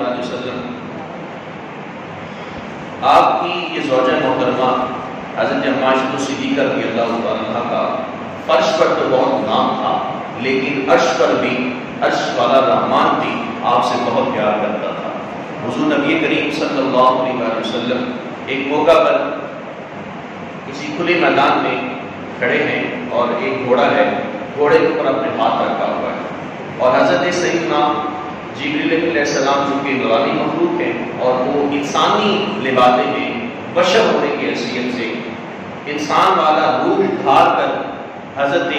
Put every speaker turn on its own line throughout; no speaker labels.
علیہ وسلم آپ کی یہ زوجہ محترمہ حضرت عائشہ صدیقہ رضی اللہ تعالیٰ عنہ کا فرش پر تو بہت نام تھا، لیکن عرش پر بھی عرش والا رحمان بھی آپ سے بہت پیار کرتا تھا۔ حضور نبی کریم صلی اللہ علیہ وسلم ایک موقع پر کسی کھلے میدان میں کھڑے ہیں اور ایک گھوڑا ہے، گھوڑے کے اوپر اپنے ہاتھ رکھا ہوا ہے، اور حضرت سیدنا جبریل علیہ السلام جو کہ نورانی مخلوق ہیں اور وہ انسانی لبادے میں بشر ہونے کی حیثیت سے انسان والا روح دھار کر حضرت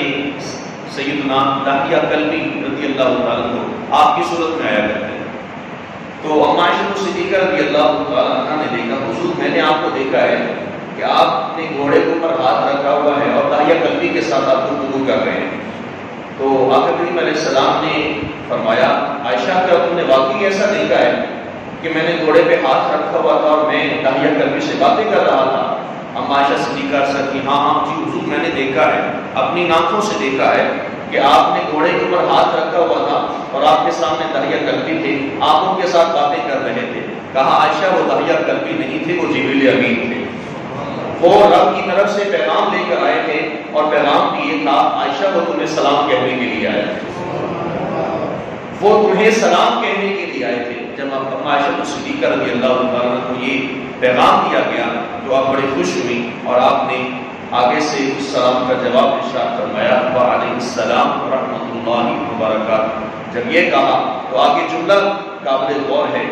سیدنا داہیہ کلبی رضی اللہ تعالیٰ عنہ آپ کی صورت میں آیا کرتے ہیں۔ تو ام عائشہ صدیقہ رضی اللہ تعالیٰ عنہ نے دیکھا، حضور میں نے آپ کو دیکھا ہے کہ آپ نے گھوڑے کے اوپر ہاتھ رکھا ہوا ہے اور داہیہ کلبی کے ساتھ آپ گفتگو کر رہے ہیں۔ تو آقا کریم علیہ السلام نے فرمایا، عائشہ کیا تم نے واقعی ایسا دیکھا ہے کہ میں نے گھوڑے پہ ہاتھ رکھا ہوا تھا اور میں داہیہ کلبی سے باتیں کر رہا تھا؟ ام عائشہ صدیقہ سے کہ ہاں جی حضور میں نے دیکھا ہے، اپنی آنکھوں سے دیکھا ہے کہ آپ نے گھوڑے کے اوپر ہاتھ رکھا ہوا تھا اور آپ کے سامنے داہیہ کلبی تھے، آپ ان کے ساتھ باتیں کر رہے تھے۔ کہا عائشہ وہ داہیہ کلبی نہیں تھے، وہ جبریل امین تھے، وہ رب کی طرف سے پیغام لے کر آئے تھے، اور پیغام بھی یہ تھا عائشہ وہ تمہیں سلام کہنے کے لیے آئے تھے، وہ تمہیں سلام کہنے کے لیے آئے تھے۔ جب ام عائشہ صدیقہ رضی اللہ عنہ کو یہ پیغام دیا گیا تو آپ بڑی خوش ہوئی، اور آپ نے آگے سے اس سلام کا جواب ارشاد فرمایا وعلیکم السلام ورحمۃ اللہ وبرکاتہ۔ جب یہ کہا تو آگے جملہ قابل غور ہے،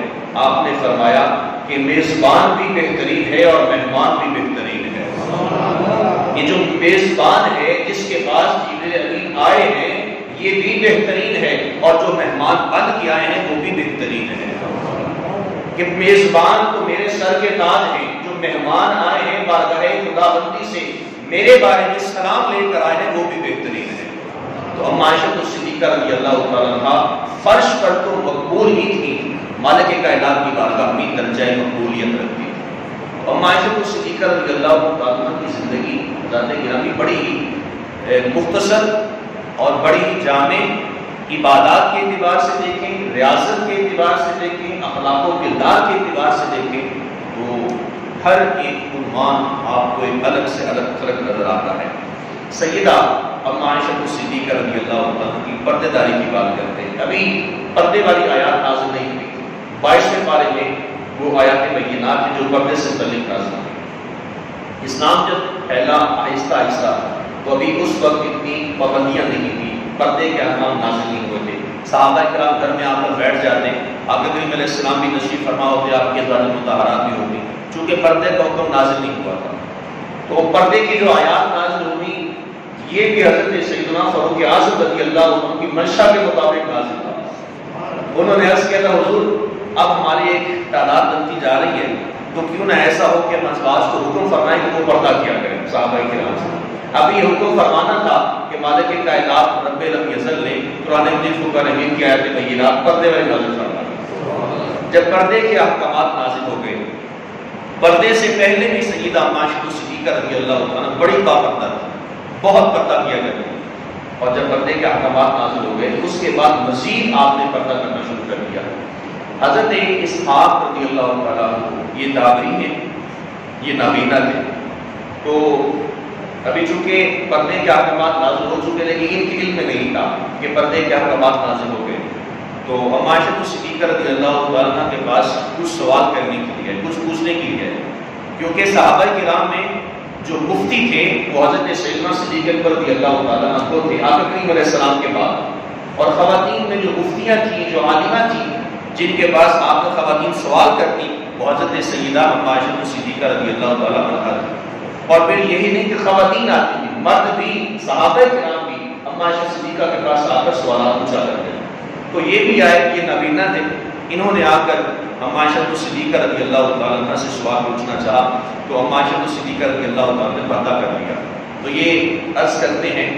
آپ نے فرمایا کہ میزبان بھی بہترین ہے اور مہمان بھی بہترین ہے۔ یہ جو میزبان ہے جس کے پاس جبریل امین آئے ہیں یہ بھی بہترین ہے، اور جو مہمان بن کے آئے ہیں وہ بھی بہترین ہے۔ کہ میزبان تو میرے سر کے تاج ہیں، جو مہمان آئے ہیں بارگاہ خداوندی سے میرے بارے میں سلام لے کر آئے ہیں وہ بھی بہترین ہے۔ تو ام عائشہ صدیقہ رضی اللہ تعالیٰ عنہ فرش پر تو مقبول ہی تھی، مالک کائنات کی بارگاہ میں درجہ مقبولیت رکھتی تھی۔ ام عائشہ صدیقہ رضی اللہ تعالیٰ عنہ کی زندگی ذات گرامی بڑی ہی مختصر اور بڑی ہی جامع، عبادات کے اعتبار سے دیکھیں، ریاضت کے اعتبار سے دیکھیں، اخلاق و کردار کے اعتبار سے دیکھیں تو ہر ایک عنوان آپ کو ایک الگ سے الگ فرق نظر آتا ہے۔ سیدہ ام عائشہ صدیقہ رضی اللہ عنہ کی پردے داری کی بات کرتے ہیں، ابھی پردے والی آیات نازل نہیں ہوئی تھی، 22ویں پارے میں وہ آیات بینات ہیں جو پردے سے متعلق نازل ہوئی۔ اسلام جب پھیلا آہستہ آہستہ تو ابھی اس وقت اتنی پابندیاں نہیں تھیں، پردے کے احکام نازل نہیں ہوئے تھے، صحابہ کرام گھر میں آ کر بیٹھ جاتے، آقا کریم علیہ السلام بھی تشریف فرما ہوتے، آپ کی ازواج مطہرات بھی ہوتی، چونکہ پردے کا حکم نازل نہیں ہوا تھا۔ تو پردے کی جو آیات نازل ہوئی یہ کہ حضرت سیدنا فاروق اعظم رضی اللہ عنہ کی منشا کے مطابق نازل تھا۔ انہوں نے عرض کیا تھا حضور اب ہماری ایک تعداد بنتی جا رہی ہے تو کیوں نہ ایسا ہو کہ ہم ازواج کو حکم فرمائیں کہ وہ پردہ کیا کریں۔ صحابہ کرام سے اب یہ حکم فرمانا تھا کہ مالک کائنات رب لم یزل نے قرآن مجید فرقان حمید کی آیت بینات پردے والے نازل فرمایا۔ جب پردے کے احکامات نازل ہو گئے، پردے سے پہلے بھی سیدہ ام عائشہ صدیقہ رضی اللہ عنہ بڑی پابندہ تھی، بہت پردہ کیا کرتی، اور جب پردے کے احکامات نازل ہو گئے اس کے بعد مزید آپ نے پردہ کرنا شروع کر دیا۔ حضرت اسحاق رضی اللہ تعالیٰ یہ تابعی ہیں، یہ نابینا تھے، تو ابھی چونکہ پردے کے احکامات نازل ہو چکے لیکن ان کے علم میں نہیں تھا کہ پردے کے احکامات نازل ہو گئے، تو ام عائشہ صدیقہ رضی اللہ عنہ کے پاس کچھ سوال کرنے کے لیے، کچھ پوچھنے کے لیے، کیونکہ صحابہ کرام میں جو مفتی تھے وہ حضرت سیدنا صدیق اکبر رضی اللہ تعالیٰ عنہ تھے آقا کریم علیہ السلام کے بعد، اور خواتین میں جو مفتیاں تھیں، جو عالمہ تھیں، جن کے پاس آپ نے خواتین سوال کرتی وہ حضرت سیدہ ام عائشہ صدیقہ رضی اللہ تعالیٰ عنہ تھی۔ اور پھر یہی نہیں کہ خواتین آتی تھیں، مرد بھی، صحابہ کرام بھی ام عائشہ صدیقہ کے پاس آ کر سوالات پوچھا کرتے تھے۔ تو یہ بھی آئے کہ یہ نابینا تھے، انہوں نے آ کر ام عائشہ صدیقہ رضی اللہ تعالیٰ عنہ سے سوال پوچھنا چاہا تو ام عائشہ صدیقہ رضی اللہ تعالیٰ نے پردہ کر دیا۔ تو یہ عرض کرتے ہیں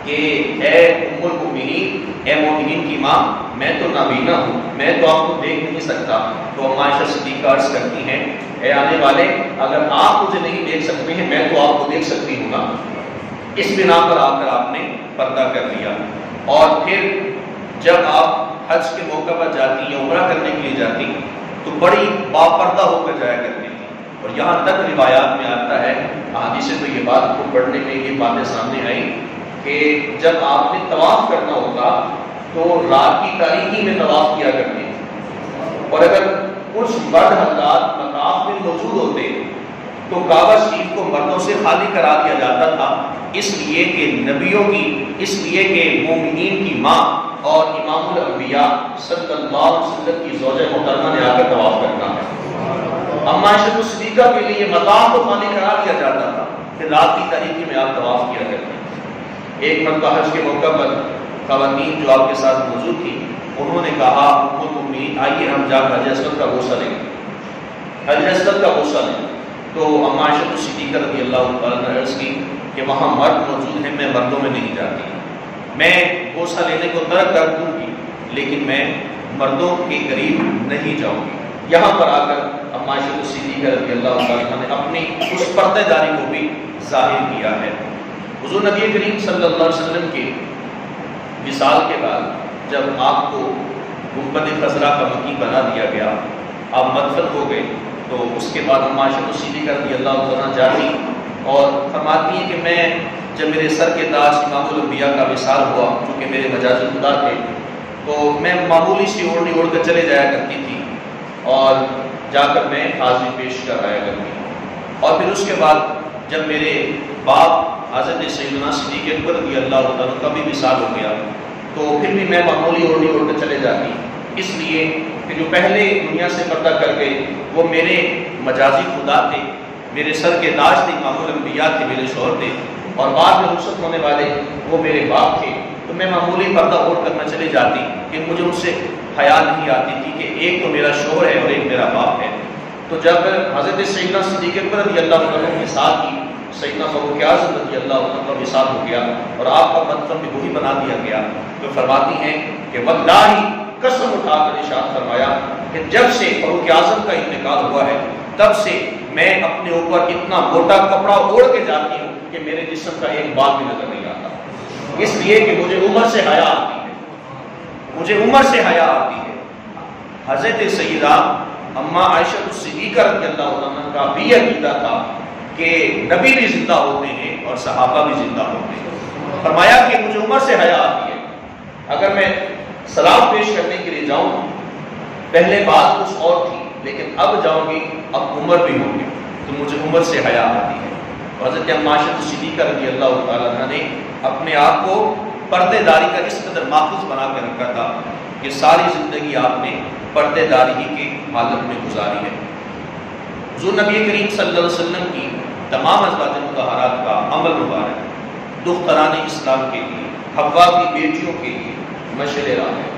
کہ اے ام المؤمنین، اے مومنین کی ماں، میں تو نابینا ہوں، میں تو آپ کو دیکھ نہیں سکتا۔ تو ام عائشہ صدیقہ عرض کرتی ہیں اے آنے والے، اگر آپ مجھے نہیں دیکھ سکتے ہیں میں تو آپ کو دیکھ سکتی ہوں نا۔ اس بنا پر آ کر آپ نے پردہ کر دیا، اور پھر جب آپ حج کے موقع پر جاتی یا عمرہ کرنے کے لیے جاتی تو بڑی باپردہ ہو کر جایا کرتی تھی، اور یہاں تک روایات میں آتا ہے، احادیث سے تو یہ بات کو پڑھنے میں یہ باتیں سامنے آئی کہ جب آپ نے طواف کرنا ہوتا تو رات کی تاریکی میں طواف کیا کرتے تھے، اور اگر کچھ مرد حضرات مطاف میں موجود ہوتے تو کعبہ شریف کو مردوں سے خالی کرا دیا جاتا تھا، اس لیے کہ نبیوں کی، اس لیے کہ مومنین کی ماں اور امام الانبیاء صلی اللہ علیہ وسلم کی زوجہ محترمہ نے آ کر طواف کرنا ہے۔ اما عائشہ صدیقہ کے لیے مطاف کو خالی کرا دیا جاتا تھا کہ رات کی تاریکی میں آپ طواف کیا کرتے ہیں۔ ایک مرتبہ حج کے موقع پر خواتین جو آپ کے ساتھ موجود تھی انہوں نے کہا ام المؤمنین آئیے ہم جا کر حجر اسود کا بوسہ لیں، حجر اسود کا بوسہ لیں۔ تو اما عائشہ صدیقہ رضی اللہ تعالیٰ نے عرض کی کہ وہاں مرد موجود ہیں، میں مردوں میں نہیں جاتی، میں بوسہ لینے کو ترک کر دوں گی لیکن میں مردوں کے قریب نہیں جاؤں گی۔ یہاں پر آ کر اما عائشہ صدیقہ رضی اللہ تعالیٰ نے اپنی اس پردہ داری کو بھی ظاہر کیا ہے۔ حضور نبی کریم صلی اللہ علیہ وسلم کے وصال کے بعد جب آپ کو گنبد خضرا کا مکی بنا دیا گیا، آپ مدفن ہو گئے، تو اس کے بعد اما عائشہ صدیقہ رضی اللہ تعالیٰ جاتی اور فرماتی ہیں کہ میں جب میرے سر کے تاج امام الانبیاء کا وصال ہوا، چونکہ میرے مجاز خدا تھے، تو میں معمولی سی اوڑھنی اوڑھ کر چلے جایا کرتی تھی اور جا کر میں حاضری پیش کر آیا کرتی تھی، اور پھر اس کے بعد جب میرے باپ حضرت سیدنا صدیق اکبر رضی اللہ تعالیٰ کا بھی وصال ہو گیا تو پھر بھی میں معمولی اوڑھنی اوڑھ کر چلے جاتی، اس لیے کہ جو پہلے دنیا سے پردہ کر گئے وہ میرے مجازی خدا تھے، میرے سر کے تاج تھے، امام الانبیاء تھے، میرے شوہر تھے، اور بعد میں رخصت ہونے والے وہ میرے باپ تھے، تو میں معمولی پردہ اوڑھ کر میں چلے جاتی کہ مجھے ان سے حیا نہیں آتی تھی کہ ایک تو میرا شوہر ہے اور ایک میرا باپ ہے۔ تو جب حضرت سیدنا صدیق اکبر رضی اللہ عنہ کے ساتھ ہی سیدنا فاروق اعظم رضی اللہ عنہ کا وصال ہو گیا اور آپ کا مدفن بھی وہی بنا دیا گیا، تو فرماتی ہیں کہ واللہ قسم اٹھا کر ارشاد فرمایا کہ جب سے فاروق اعظم کا انتقال ہوا ہے تب سے میں اپنے اوپر اتنا موٹا کپڑا اوڑھ کے جاتی ہوں کہ میرے جسم کا ایک بال بھی نظر نہیں آتا، اس لیے کہ مجھے عمر سے حیا آتی ہے، مجھے عمر سے حیا آتی ہے۔ حضرت سیدہ اما عائشہ صدیقہ رضی اللہ عنہ کا بھی عقیدہ تھا کہ نبی بھی زندہ ہوتے ہیں اور صحابہ بھی زندہ ہوتے ہیں، فرمایا کہ مجھے عمر سے حیا آتی ہے، اگر میں سلام پیش کرنے کے لیے جاؤں، پہلے بات کچھ اور تھی لیکن اب جاؤں گی، اب عمر بھی ہوگی تو مجھے عمر سے حیا آتی ہے۔ حضرت اما عائشہ صدیقہ رضی اللہ تعالیٰ عنہ نے اپنے آپ کو پردے داری کا اس قدر محفوظ بنا کے رکھا تھا کہ ساری زندگی آپ نے پردے داری کی حالت میں گزاری ہے۔ حضور نبی کریم صلی اللہ علیہ وسلم کی تمام ازواج مطہرات کا عمل مبارک دختران اسلام کے لیے، حوا کی بیٹیوں کے لیے مشعل راہ ہے۔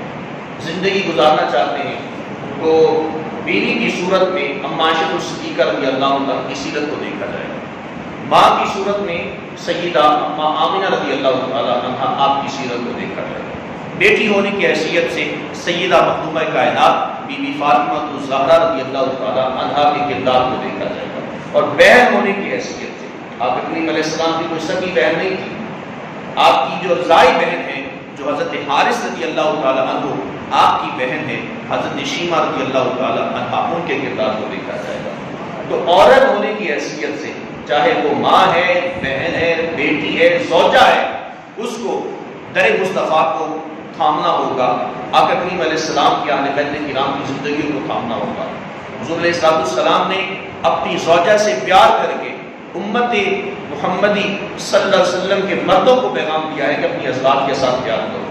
زندگی گزارنا چاہتے ہیں تو بیوی کی صورت میں اما عائشہ صدیقہ رضی اللہ عنہ کی سیرت کو دیکھا جائے، ماں کی صورت میں سیدہ اما آمنہ رضی اللہ تعالیٰ عنہ آپ کی سیرت کو دیکھا جائے، بیٹی ہونے کی حیثیت سے سیدہ مخدومہ کائنات بی بی فاطمہ الزہرا رضی اللہ تعالیٰ عنہ کے کردار کو دیکھا جائے گا، اور بہن ہونے کی حیثیت سے آپ ابراہیم علیہ السلام کی کوئی سکی بہن نہیں تھی، آپ کی جو رضائی بہن ہے جو حضرت حارث رضی اللہ تعالیٰ عنہ آپ کی بہن ہے حضرت شیمہ رضی اللہ تعالیٰ عنہ، ان کے کردار کو دیکھا جائے گا۔ تو عورت ہونے کی حیثیت سے چاہے وہ ماں ہے، بہن ہے، بیٹی ہے، زوجہ ہے، اس کو در مصطفیٰ کو تھامنا ہوگا، آقا کریم علیہ السلام کی اہل بیت کرام کی زندگیوں کو تھامنا ہوگا۔ حضور علیہ السلام نے اپنی زوجہ سے پیار کر کے امت محمدی صلی اللہ علیہ وسلم کے مردوں کو پیغام دیا ہے کہ اپنی ازواج کے ساتھ پیار کرو۔